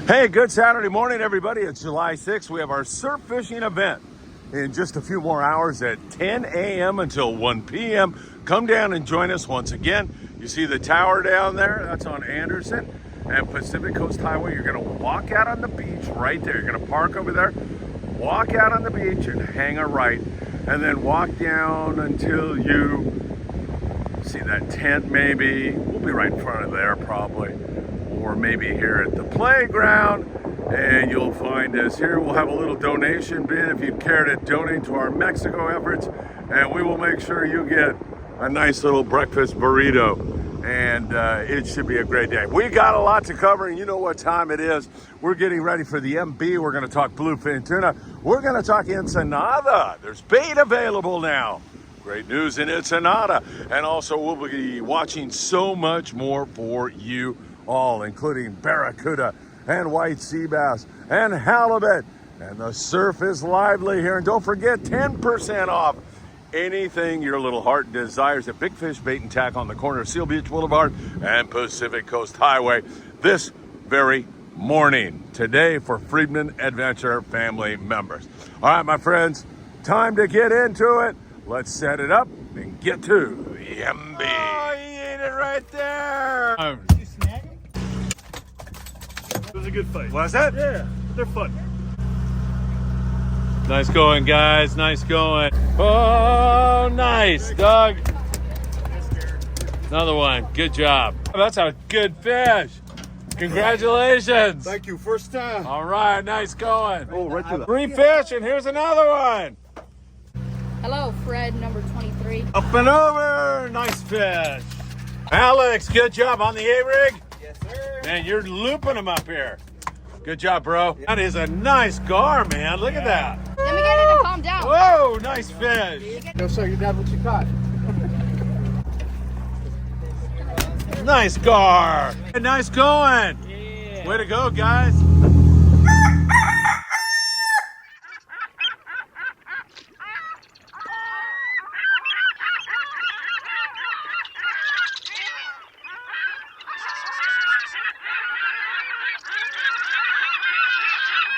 Hey, good Saturday morning, everybody. It's July 6th. We have our surf fishing event in just a few more hours at 10 a.m. until 1 p.m. Come down and join us once again. You see the tower down there? That's on Anderson and Pacific Coast Highway. You're going to walk out on the beach right there. You're going to park over there, walk out on the beach and hang a right, and then walk down until you see that tent maybe. We'll be right in front of there probably. Or maybe here at the playground, and you'll find us here. We'll have a little donation bin if you'd care to donate to our Mexico efforts, and we will make sure you get a nice little breakfast burrito, and it should be a great day. We got a lot to cover, and you know what time it is. We're getting ready for the MB. We're going to talk bluefin tuna. We're going to talk Ensenada. There's bait available now. Great news in Ensenada, and also we'll be watching so much more for you all, including barracuda and white sea bass and halibut. And the surf is lively here. And don't forget, 10% off anything your little heart desires at Big Fish Bait and Tack on the corner of Seal Beach Boulevard and Pacific Coast Highway this very morning. Today for Friedman Adventure family members. All right, my friends, time to get into it. Let's set it up and get to the MB. Oh, you ate it right there. It was a good fight. Was it? Yeah, they're fun. Nice going, guys. Nice going. Oh, nice, Doug. Another one. Good job. That's a good fish. Congratulations. Thank you. First time. All right, nice going. Oh, right to the 3 fish, and here's another one. Hello, Fred, number 23. Up and over. Nice fish. Alex, good job on the A-rig. Yes, sir. Man, you're looping them up here. Good job, bro. That is a nice gar, man. Look at that. Let me get it to calm down. Whoa, nice fish. No, sir, your dad what you caught. Nice gar. Nice going. Yeah. Way to go, guys.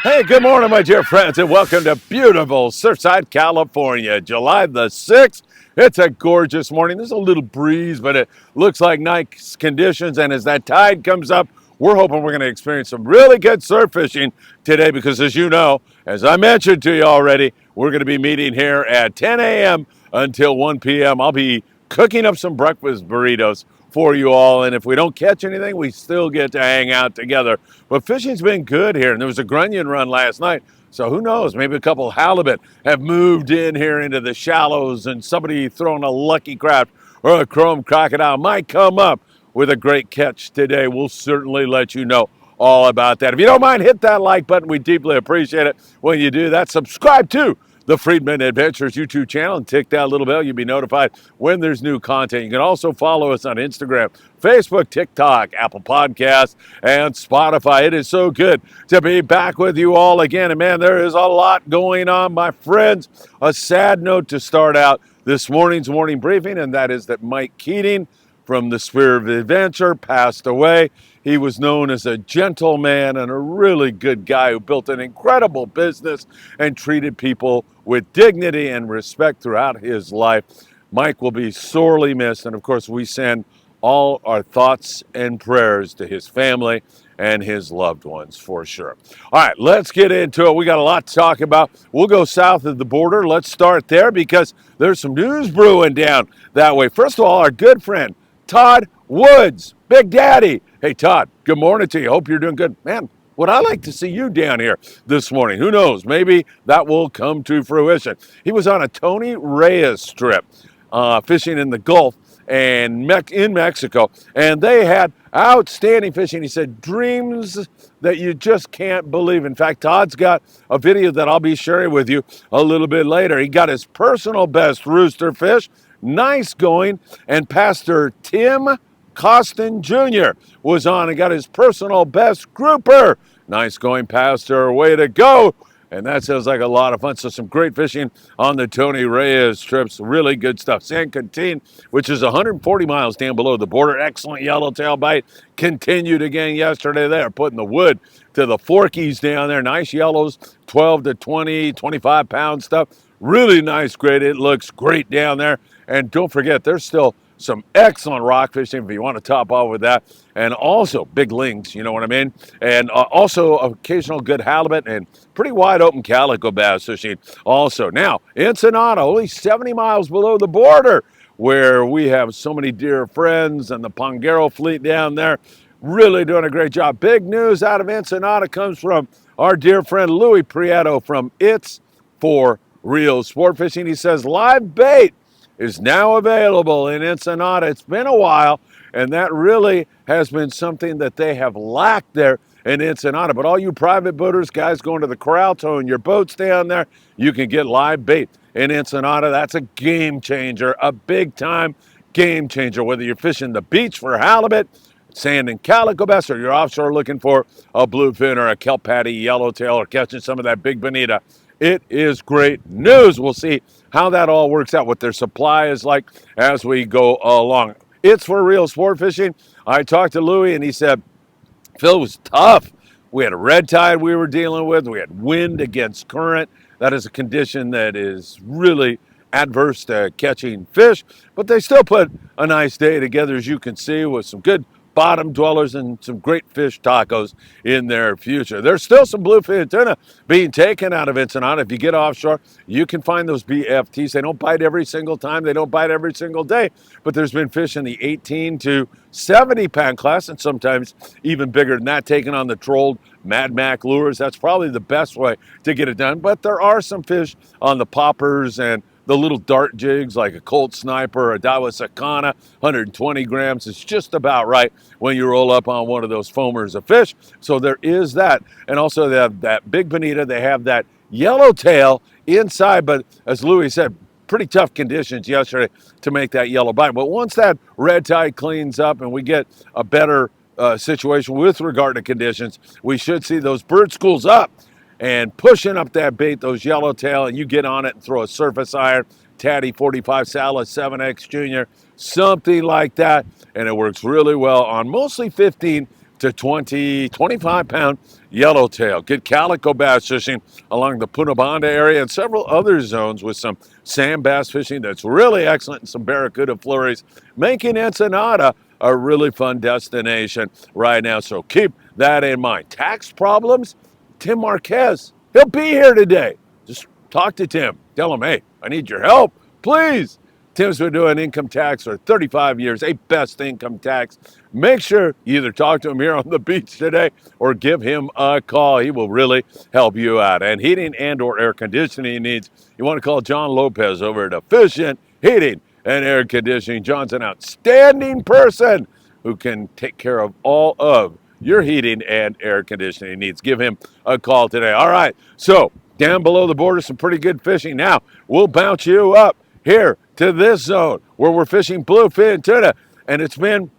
Hey, good morning, my dear friends, and welcome to beautiful Surfside, California, July the 6th. It's a gorgeous morning. There's a little breeze, but it looks like nice conditions, and as that tide comes up, we're hoping we're going to experience some really good surf fishing today because, as you know, as I mentioned to you already, we're going to be meeting here at 10 a.m. until 1 p.m. I'll be cooking up some breakfast burritos for you all, and if we don't catch anything, we still get to hang out together. But fishing's been good here, and there was a grunion run last night, so who knows, maybe a couple of halibut have moved in here into the shallows, and somebody throwing a lucky craft or a chrome crocodile might come up with a great catch today. We'll certainly let you know all about that. If you don't mind, hit that like button. We deeply appreciate it when you do that. Subscribe to the Friedman Adventures YouTube channel and tick that little bell. You'll be notified when there's new content. You can also follow us on Instagram, Facebook, TikTok, Apple Podcasts, and Spotify. It is so good to be back with you all again. And man, there is a lot going on, my friends. A sad note to start out this morning's morning briefing, and that is that Mike Keating from the Sphere of Adventure passed away. He was known as a gentleman and a really good guy who built an incredible business and treated people with dignity and respect throughout his life. Mike will be sorely missed, and of course we send all our thoughts and prayers to his family and his loved ones for sure. All right, let's get into it. We got a lot to talk about. We'll go south of the border. Let's start there because there's some news brewing down that way. First of all, our good friend Todd Woods, Big Daddy. Hey, Todd, good morning to you. Hope you're doing good. Man, would I like to see you down here this morning? Who knows? Maybe that will come to fruition. He was on a Tony Reyes trip fishing in the Gulf and in Mexico, and they had outstanding fishing. He said, dreams that you just can't believe. In fact, Todd's got a video that I'll be sharing with you a little bit later. He got his personal best rooster fish, nice going, and Pastor Tim Costin Jr. was on and got his personal best grouper. Nice going, Pastor. Way to go. And that sounds like a lot of fun. So some great fishing on the Tony Reyes trips. Really good stuff. San Quintin, which is 140 miles down below the border. Excellent yellowtail bite. Continued again yesterday there, putting the wood to the forkies down there. Nice yellows, 12 to 20, 25 pound stuff. Really nice grade. It looks great down there. And don't forget, there's still some excellent rock fishing if you want to top off with that. And also big lings, you know what I mean? And also occasional good halibut and pretty wide open calico bass fishing also. Now, Ensenada, only 70 miles below the border, where we have so many dear friends and the Pongero fleet down there. Really doing a great job. Big news out of Ensenada comes from our dear friend Louis Prieto from It's for Real Sport Fishing. He says live bait is now available in Ensenada. It's been a while, and that really has been something that they have lacked there in Ensenada. But all you private boaters, guys going to the corral, towing your boats down there, you can get live bait in Ensenada. That's a game changer, a big time game changer. Whether you're fishing the beach for halibut, sand and calico bass, or you're offshore looking for a bluefin or a kelp patty yellowtail or catching some of that big bonita, it is great news. We'll see how that all works out, what their supply is like as we go along. It's for Real Sport Fishing. I talked to Louis and he said, Phil, was tough. We had a red tide we were dealing with. We had wind against current. That is a condition that is really adverse to catching fish, but they still put a nice day together, as you can see, with some good bottom dwellers and some great fish tacos in their future. There's still some bluefin tuna being taken out of Ensenada. If you get offshore, you can find those BFTs. They don't bite every single time. They don't bite every single day, but there's been fish in the 18 to 70 pound class, and sometimes even bigger than that, taken on the trolled Mad Mac lures. That's probably the best way to get it done, but there are some fish on the poppers and the little dart jigs like a Colt Sniper, a Dawa Sakana, 120 grams. It's just about right when you roll up on one of those foamers of fish. So there is that. And also they have that big bonita. They have that yellowtail inside, but as Louis said, pretty tough conditions yesterday to make that yellow bite. But once that red tide cleans up and we get a better situation with regard to conditions, we should see those bird schools up and pushing up that bait, those yellowtail, and you get on it and throw a surface iron, Tatty 45 Salas 7X Junior, something like that, and it works really well on mostly 15 to 20, 25 pound yellowtail. Good calico bass fishing along the Punta area and several other zones with some sand bass fishing that's really excellent and some barracuda flurries, making Ensenada a really fun destination right now. So keep that in mind. Tax problems? Tim Marquez, he'll be here today. Just talk to Tim. Tell him, hey, I need your help, please. Tim's been doing income tax for 35 years, a best income tax. Make sure you either talk to him here on the beach today or give him a call. He will really help you out. And heating and or air conditioning needs, you want to call John Lopez over at Efficient Heating and Air Conditioning. John's an outstanding person who can take care of all of your heating and air conditioning needs. Give him a call today. All right, so down below the border, some pretty good fishing. Now, we'll bounce you up here to this zone where we're fishing bluefin tuna. And it's been,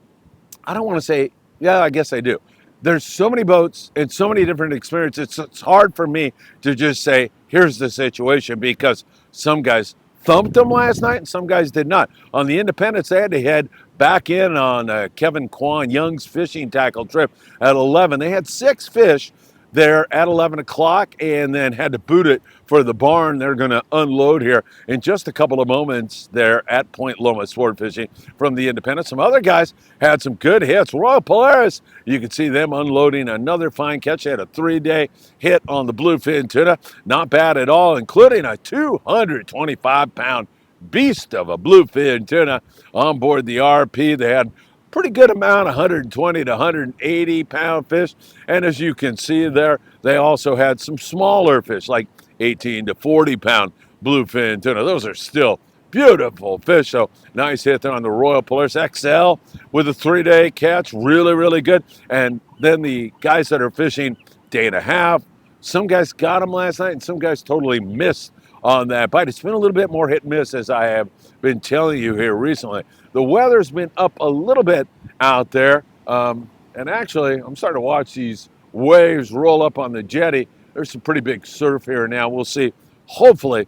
I don't want to say, yeah, I guess I do. There's so many boats and so many different experiences. It's hard for me to just say, here's the situation, because some guys thumped them last night and some guys did not. On the Independence, they had to head back in on Kevin Kwan Young's fishing tackle trip at 11. They had 6 fish there at 11 o'clock and then had to boot it for the barn. They're going to unload here in just a couple of moments there at Point Loma Sport Fishing from the Independence. Some other guys had some good hits. Royal Polaris, you can see them unloading another fine catch. They had a 3-day hit on the bluefin tuna. Not bad at all, including a 225-pound beast of a bluefin tuna on board the RP. They had pretty good amount, 120 to 180 pound fish. And as you can see there, they also had some smaller fish like 18 to 40 pound bluefin tuna. Those are still beautiful fish. So nice hit there on the Royal Polaris XL with a 3-day catch. Really, really good. And then the guys that are fishing day and a half, some guys got them last night and some guys totally missed on that bite. It's been a little bit more hit and miss, as I have been telling you here recently. The weather's been up a little bit out there. And actually, I'm starting to watch these waves roll up on the jetty There's some pretty big surf here now. We'll see, hopefully,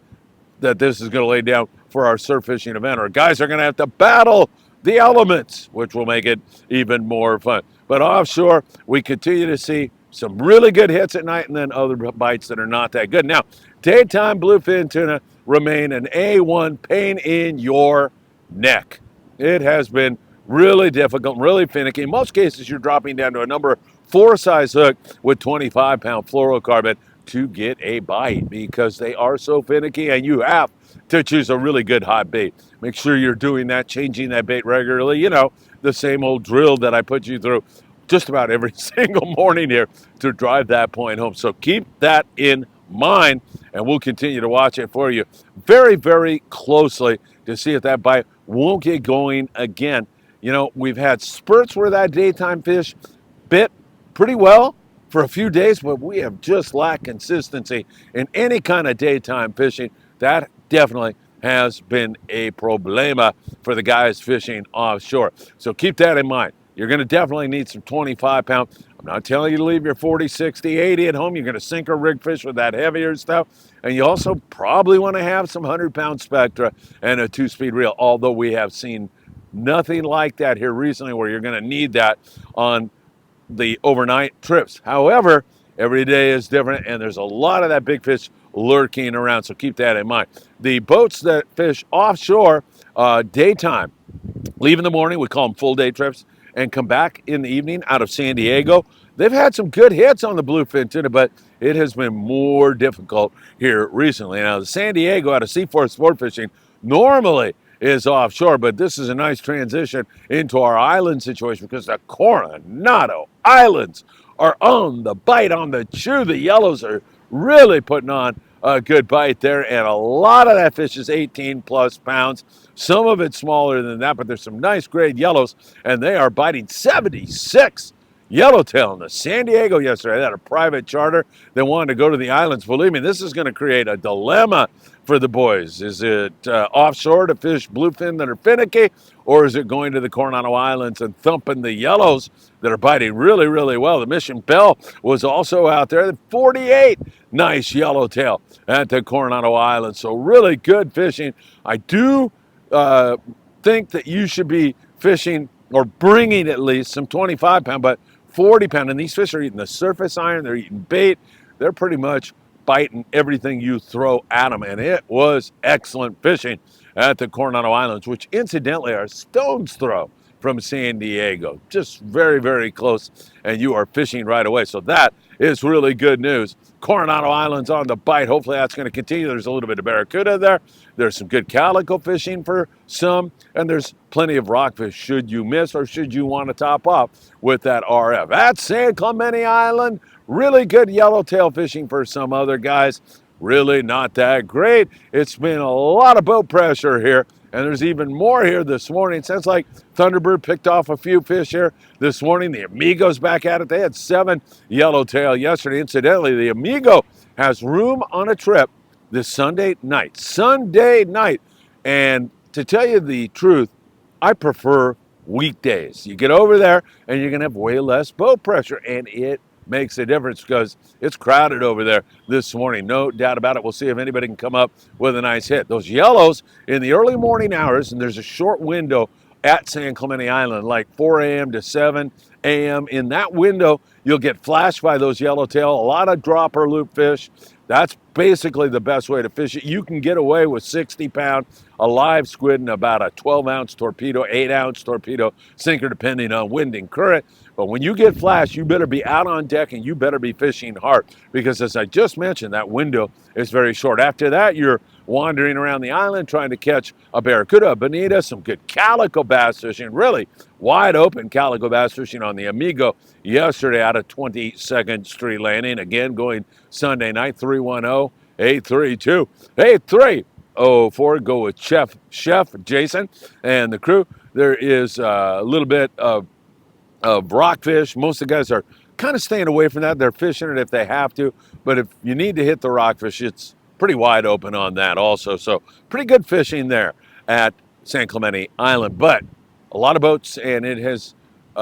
that this is going to lay down for our surf fishing event. Our guys are going to have to battle the elements, which will make it even more fun. But offshore, we continue to see some really good hits at night and then other bites that are not that good. Now, daytime bluefin tuna remain an A1 pain in your neck. It has been really difficult, really finicky. In most cases, you're dropping down to a number 4 size hook with 25-pound fluorocarbon to get a bite because they are so finicky, and you have to choose a really good hot bait. Make sure you're doing that, changing that bait regularly. You know, the same old drill that I put you through just about every single morning here to drive that point home. So keep that in mind, and we'll continue to watch it for you very, very closely to see if that bite won't get going again. You know, we've had spurts where that daytime fish bit pretty well for a few days, but we have just lacked consistency in any kind of daytime fishing. That definitely has been a problema for the guys fishing offshore. So keep that in mind. You're going to definitely need some 25-pound. I'm not telling you to leave your 40, 60, 80 at home. You're going to sink or rig fish with that heavier stuff. And you also probably want to have some 100-pound Spectra and a 2-speed reel, although we have seen nothing like that here recently where you're going to need that on the overnight trips. However, every day is different, and there's a lot of that big fish lurking around, so keep that in mind. The boats that fish offshore daytime leave in the morning, we call them full day trips, and come back in the evening out of San Diego. They've had some good hits on the bluefin tuna, but it has been more difficult here recently. Now, the San Diego out of Seaforth Sport Fishing normally is offshore, but this is a nice transition into our island situation because the Coronado Islands are on the bite, on the chew. The yellows are really putting on a good bite there, and a lot of that fish is 18 plus pounds. Some of it's smaller than that, but there's some nice grade yellows, and they are biting 76 yellowtail in the San Diego yesterday. I had a private charter that wanted to go to the islands. Believe me, this is going to create a dilemma for the boys. Is it offshore to fish bluefin that are finicky, or is it going to the Coronado Islands and thumping the yellows that are biting really, really well? The Mission Belle was also out there. 48 nice yellowtail at the Coronado Islands. So really good fishing. I do think that you should be fishing or bringing at least some 25-pound, but 40-pound. And these fish are eating the surface iron. They're eating bait. They're pretty much biting everything you throw at them. And it was excellent fishing at the Coronado Islands, which incidentally are a stone's throw from San Diego. Just very, very close, and you are fishing right away. So that is really good news. Coronado Islands on the bite. Hopefully that's going to continue. There's a little bit of barracuda there. There's some good calico fishing for some, and there's plenty of rockfish should you miss or should you want to top off with that RF. At San Clemente Island, really good yellowtail fishing for some other guys. Really not that great. It's been a lot of boat pressure here, and there's even more here this morning. It sounds like Thunderbird picked off a few fish here this morning. The Amigo's back at it. They had 7 yellowtail yesterday. Incidentally, the Amigo has room on a trip this Sunday night. Sunday night. And to tell you the truth, I prefer weekdays. You get over there, and you're going to have way less boat pressure, and it makes a difference because it's crowded over there this morning. No doubt about it. We'll see if anybody can come up with a nice hit. Those yellows in the early morning hours, and there's a short window at San Clemente Island, like 4 a.m. to 7 a.m. In that window, you'll get flashed by those yellowtail, a lot of dropper loop fish. That's basically the best way to fish it. You can get away with 60-pound, a live squid, and about a 12-ounce torpedo, 8-ounce torpedo sinker, depending on wind and current. But when you get flashed, you better be out on deck and you better be fishing hard because, as I just mentioned, that window is very short. After that, you're wandering around the island trying to catch a barracuda, a bonita, some good calico bass fishing, really wide open calico bass fishing on the Amigo yesterday out of 22nd Street Landing. Again, going Sunday night, 310-832-8304. Go with Chef Jason and the crew. There is a little bit of rockfish. Most of the guys are kind of staying away from that. They're fishing it if they have to, but if you need to hit the rockfish, it's pretty wide open on that also. So pretty good fishing there at San Clemente Island, but a lot of boats, and it has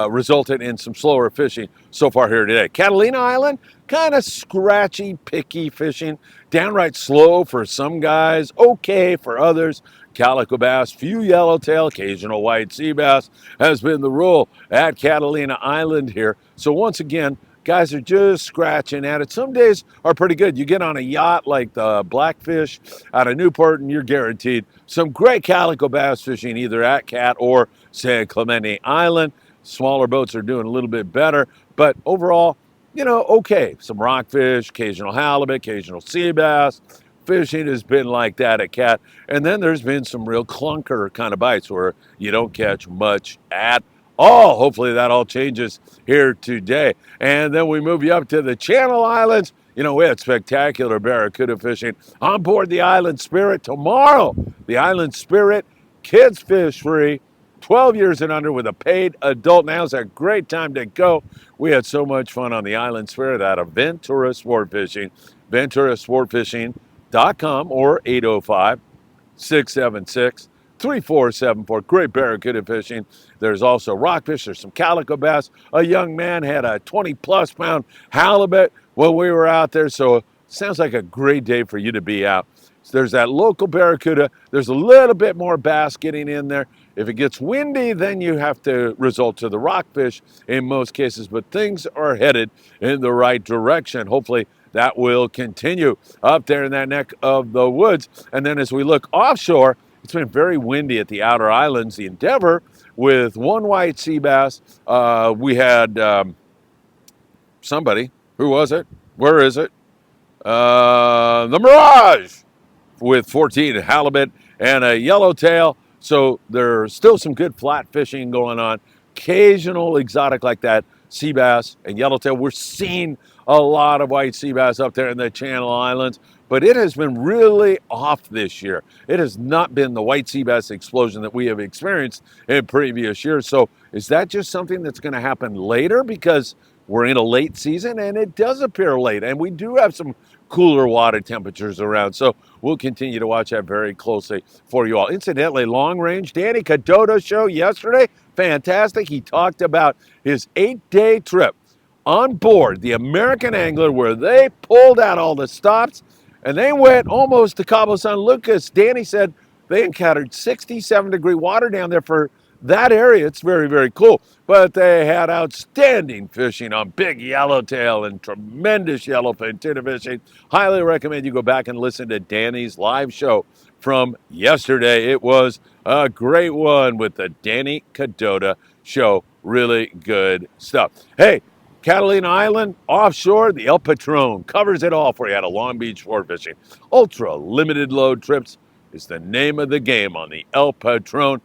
resulted in some slower fishing so far here today. Catalina Island, kind of scratchy, picky fishing, downright slow for some guys, okay for others. Calico bass, few yellowtail, occasional white sea bass has been the rule at Catalina Island here. So once again, guys are just scratching at it. Some days are pretty good. You get on a yacht like the Blackfish out of Newport and you're guaranteed some great calico bass fishing either at Cat or San Clemente Island. Smaller boats are doing a little bit better, but overall, okay. Some rockfish, occasional halibut, occasional sea bass. Fishing has been like that at Cat. And then there's been some real clunker kind of bites where you don't catch much at all. Hopefully that all changes here today. And then we move you up to the Channel Islands. We had spectacular barracuda fishing on board the Island Spirit tomorrow. The Island Spirit, kids fish free, 12 years and under with a paid adult. Now's a great time to go. We had so much fun on the Island Spirit out of Ventura Sport Fishing, VenturaSportFishing.com or 805-676-3474. Great barracuda fishing. There's also rockfish. There's some calico bass. A young man had a 20-plus pound halibut when we were out there. So it sounds like a great day for you to be out. So there's that local barracuda. There's a little bit more bass getting in there. If it gets windy, then you have to resort to the rockfish in most cases. But things are headed in the right direction. Hopefully that will continue up there in that neck of the woods. And then as we look offshore, it's been very windy at the outer islands. The Endeavor with one white sea bass. We had somebody. Who was it? Where is it? The Mirage with 14 halibut and a yellowtail. So there's still some good flat fishing going on. Occasional exotic like that, sea bass and yellowtail. We're seeing a lot of white sea bass up there in the Channel Islands, but it has been really off this year. It has not been the white sea bass explosion that we have experienced in previous years. So is that just something that's going to happen later because we're in a late season? And it does appear late, and we do have some cooler water temperatures around. So we'll continue to watch that very closely for you all. Incidentally, long range, Danny Cadota show yesterday, fantastic. He talked about his 8-day trip on board the American Angler where they pulled out all the stops and they went almost to Cabo San Lucas. Danny said they encountered 67-degree water down there for that area. It's very, very cool. But they had outstanding fishing on big yellowtail and tremendous yellowfin tuna fishing. Highly recommend you go back and listen to Danny's live show from yesterday. It was a great one with the Danny Cadota show. Really good stuff. Hey, Catalina Island, offshore, the El Patron covers it all for you out of Long Beach sport fishing. Ultra limited load trips is the name of the game on the El Patron.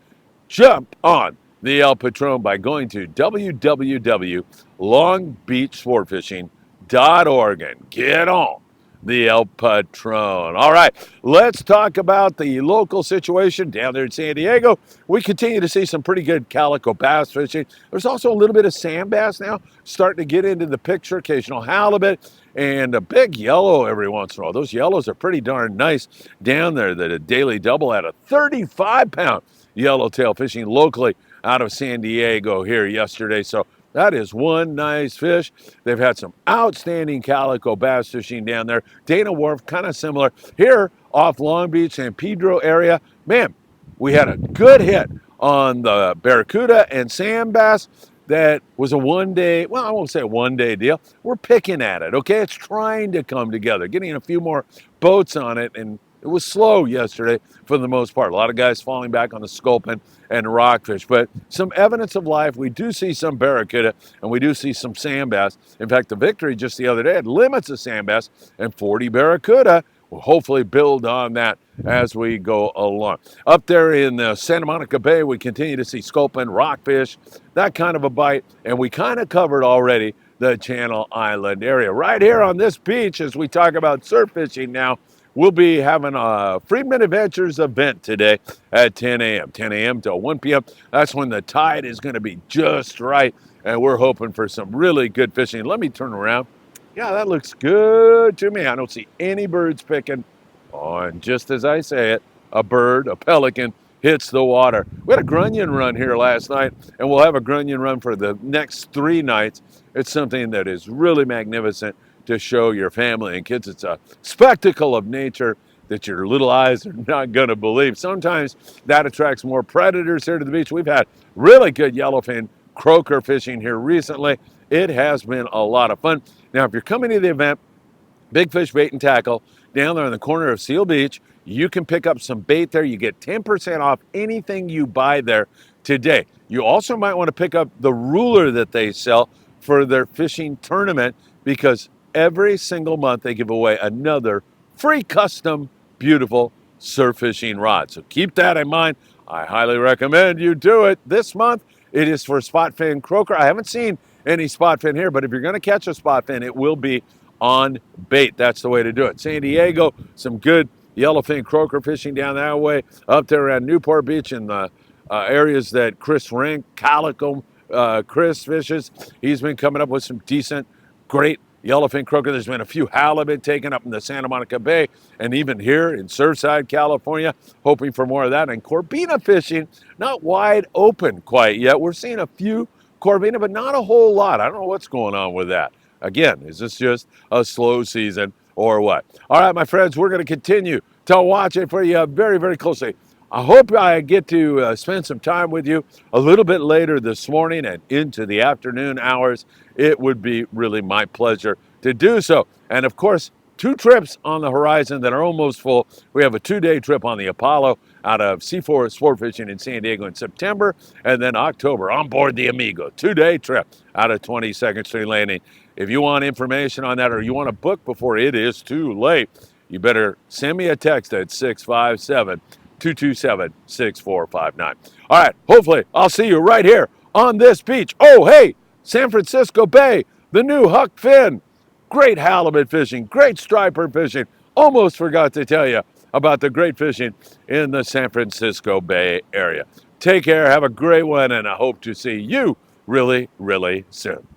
Jump on the El Patron by going to www.longbeachsportfishing.org and get on the El Patron. All right, let's talk about the local situation down there in San Diego. We continue to see some pretty good calico bass fishing. There's also a little bit of sand bass now starting to get into the picture, occasional halibut, and a big yellow every once in a while. Those yellows are pretty darn nice down there. The daily double had a 35-pound yellowtail fishing locally out of San Diego here yesterday. So that is one nice fish. They've had some outstanding calico bass fishing down there. Dana Wharf, kind of similar. Here off Long Beach, San Pedro area, man, we had a good hit on the barracuda and sand bass. That was a one-day, well, I won't say a one-day deal. We're picking at it, okay? It's trying to come together, getting a few more boats on it, and it was slow yesterday for the most part. A lot of guys falling back on the sculpin and rockfish, but some evidence of life. We do see some barracuda, and we do see some sand bass. In fact, the Victory just the other day had limits of sand bass and 40 barracuda. We'll hopefully build on that as we go along. Up there in the Santa Monica Bay, we continue to see sculpin, rockfish, that kind of a bite, and we kind of covered already the Channel Island area. Right here on this beach, as we talk about surf fishing now, we'll be having a Friedman Adventures event today at 10 a.m. 10 a.m. till 1 p.m. That's when the tide is going to be just right, and we're hoping for some really good fishing. Let me turn around. Yeah, that looks good to me. I don't see any birds picking on, just as I say it, a bird, a pelican, hits the water. We had a grunion run here last night, and we'll have a grunion run for the next 3 nights. It's something that is really magnificent to show your family and kids. It's a spectacle of nature that your little eyes are not going to believe. Sometimes that attracts more predators here to the beach. We've had really good yellowfin croaker fishing here recently. It has been a lot of fun. Now, if you're coming to the event, Big Fish Bait and Tackle, down there on the corner of Seal Beach, you can pick up some bait there. You get 10% off anything you buy there today. You also might want to pick up the ruler that they sell for their fishing tournament, because every single month they give away another free custom beautiful surf fishing rod. So keep that in mind. I highly recommend you do it. This month it is for spot fin croaker. I haven't seen any spot fin here, but if you're going to catch a spot fin, it will be on bait. That's the way to do it. San Diego, some good yellowfin croaker fishing down that way. Up there around Newport Beach in the areas that Chris Rink, Calico, Chris fishes. He's been coming up with some decent, great yellowfin croaker. There's been a few halibut taken up in the Santa Monica Bay, and even here in Surfside, California, hoping for more of that. And Corbina fishing, not wide open quite yet. We're seeing a few Corbina, but not a whole lot. I don't know what's going on with that. Again, is this just a slow season or what? All right, my friends, we're going to continue to watch it for you very, very closely. I hope I get to spend some time with you a little bit later this morning and into the afternoon hours. It would be really my pleasure to do so. And of course, 2 trips on the horizon that are almost full. We have a 2-day trip on the Apollo out of Seaforth Sport Fishing in San Diego in September, and then October on board the Amigo. 2-day trip out of 22nd Street Landing. If you want information on that, or you want to book before it is too late, you better send me a text at 657-227-6459. All right, hopefully I'll see you right here on this beach. Oh, hey, San Francisco Bay, the new Huck Fin. Great halibut fishing, great striper fishing. Almost forgot to tell you about the great fishing in the San Francisco Bay area. Take care, have a great one, and I hope to see you really, really soon.